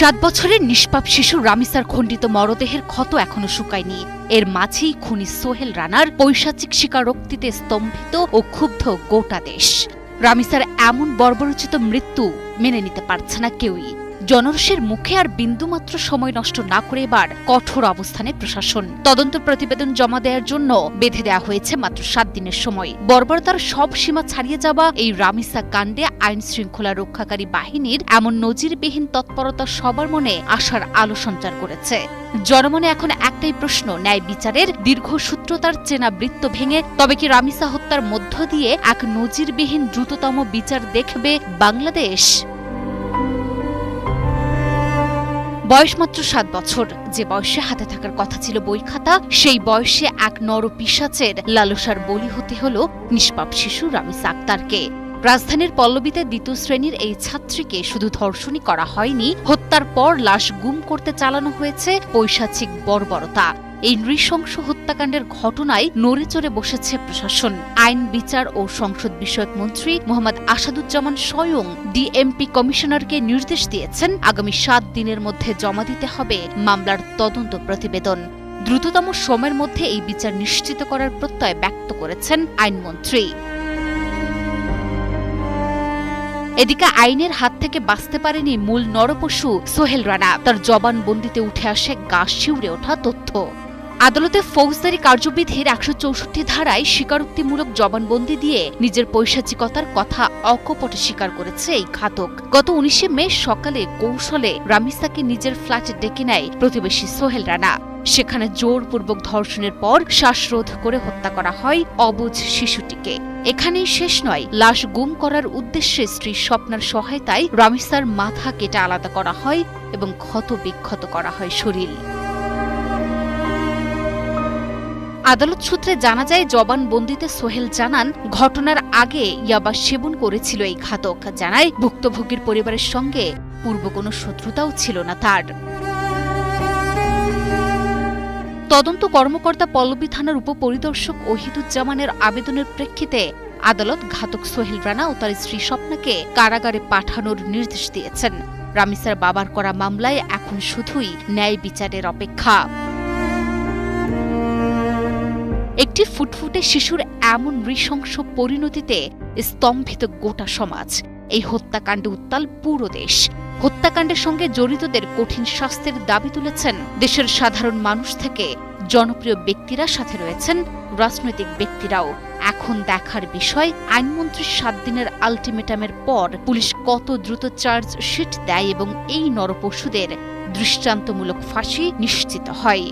7 বছরের নিষ্পাপ শিশু রামিসার খণ্ডিত মরদেহের ক্ষত এখনো শুকায়নি। এর মাঝেই খুনি সোহেল রানার পৈশাচিক স্বীকারোক্তিতে স্তম্ভিত ও ক্ষুব্ধ গোটা দেশ। রামিসার এমন বর্বরোচিত মৃত্যু মেনে নিতে পারছে না কেউই। জনরোষের মুখে আর বিন্দুমাত্র সময় নষ্ট না করে এবার কঠোর অবস্থানে প্রশাসন। তদন্ত প্রতিবেদন জমা দেওয়ার জন্য বেঁধে দেওয়া হয়েছে মাত্র 7 দিনের সময়। বর্বরতার সব সীমা ছাড়িয়ে যাওয়া এই রামিসা কাণ্ডে আইন শৃঙ্খলা রক্ষাকারী বাহিনীর এমন নজিরবিহীন তৎপরতা সবার মনে আশার আলো সঞ্চার করেছে। জনমনে এখন একটাই প্রশ্ন, ন্যায় বিচারের দীর্ঘসূত্রতার চেনা বৃত্ত ভেঙে তবে কি রামিসা হত্যার মধ্য দিয়ে এক নজিরবিহীন দ্রুততম বিচার দেখবে বাংলাদেশ? বয়স মাত্র 7 বছর, যে বয়সে হাতে থাকার কথা ছিল বই খাতা, সেই বয়সে এক নরপিশাচের লালসার বলি হতে হল নিষ্পাপ শিশু রামিসা আক্তারকে। রাজধানীর পল্লবীতে 2য় শ্রেণীর এই ছাত্রীকে শুধু ধর্ষণই করা হয়নি, হত্যার পর লাশ গুম করতে চালানো হয়েছে পৈশাচিক বর্বরতা। এই নৃশংস হত্যাকাণ্ডের ঘটনায় নড়েচড়ে বসেছে প্রশাসন। আইন, বিচার ও সংসদ বিষয়ক মন্ত্রী মোহাম্মদ আসাদুজ্জামান স্বয়ং ডিএমপি কমিশনারকে নির্দেশ দিয়েছেন আগামী 7 দিনের মধ্যে জমা দিতে হবে মামলার তদন্ত প্রতিবেদন। দ্রুততম সময়ের মধ্যে এই বিচার নিশ্চিত করার প্রত্যয় ব্যক্ত করেছেন আইনমন্ত্রী। এদিকে আইনের হাত থেকে বাঁচতে পারেনি মূল নরপশু সোহেল রানা। তার জবানবন্দিতে উঠে আসে গা শিউরে ওঠা তথ্য। আদালতে ফৌজদারি কার্যবিধির 164 ধারায় স্বীকারোক্তিমূলক জবানবন্দি দিয়ে নিজের পৈশাচিকতার কথা অকপটে স্বীকার করেছে এই ঘাতক। গত 19 মে সকালে কৌশলে রামিসাকে নিজের ফ্ল্যাটে ডেকে নেয় প্রতিবেশী সোহেল রানা। সেখানে জোরপূর্বক ধর্ষণের পর শ্বাসরোধ করে হত্যা করা হয় অবুঝ শিশুটিকে। এখানেই শেষ নয়, লাশ গুম করার উদ্দেশ্যে স্ত্রী স্বপ্নার সহায়তায় রামিসার মাথা কেটে আলাদা করা হয় এবং ক্ষত বিক্ষত করা হয় শরীর। আদালত সূত্রে জানা যায়, জবানবন্দিতে সোহেল জানান ঘটনার আগে ইয়াবা সেবন করেছিল এই ঘাতক। জানায় ভুক্তভোগীর পরিবারের সঙ্গে পূর্ব কোনো শত্রুতাও ছিল না তার। তদন্ত কর্মকর্তা পল্লবী থানার উপপরিদর্শক ওহিদুজ্জামানের আবেদনের প্রেক্ষিতে আদালত ঘাতক সোহেল রানা ও তার স্ত্রী স্বপ্নাকে কারাগারে পাঠানোর নির্দেশ দিয়েছেন। রামিসার বাবার করা মামলায় এখন শুধুই ন্যায় বিচারের অপেক্ষা। একটি ফুটফুটে শিশুর এমন নৃশংস পরিণতিতে স্তম্ভিত গোটা সমাজ। এই হত্যাকাণ্ডে উত্তাল পুরো দেশ। হত্যাকাণ্ডের সঙ্গে জড়িতদের কঠিন শাস্তির দাবি তুলেছেন দেশের সাধারণ মানুষ থেকে জনপ্রিয় ব্যক্তিরা, সাথে রয়েছেন রাজনৈতিক ব্যক্তিরাও। এখন দেখার বিষয়, আইনমন্ত্রীর 7 দিনের আলটিমেটামের পর পুলিশ কত দ্রুত চার্জশিট দেয় এবং এই নরপশুদের দৃষ্টান্তমূলক ফাঁসি নিশ্চিত হয়।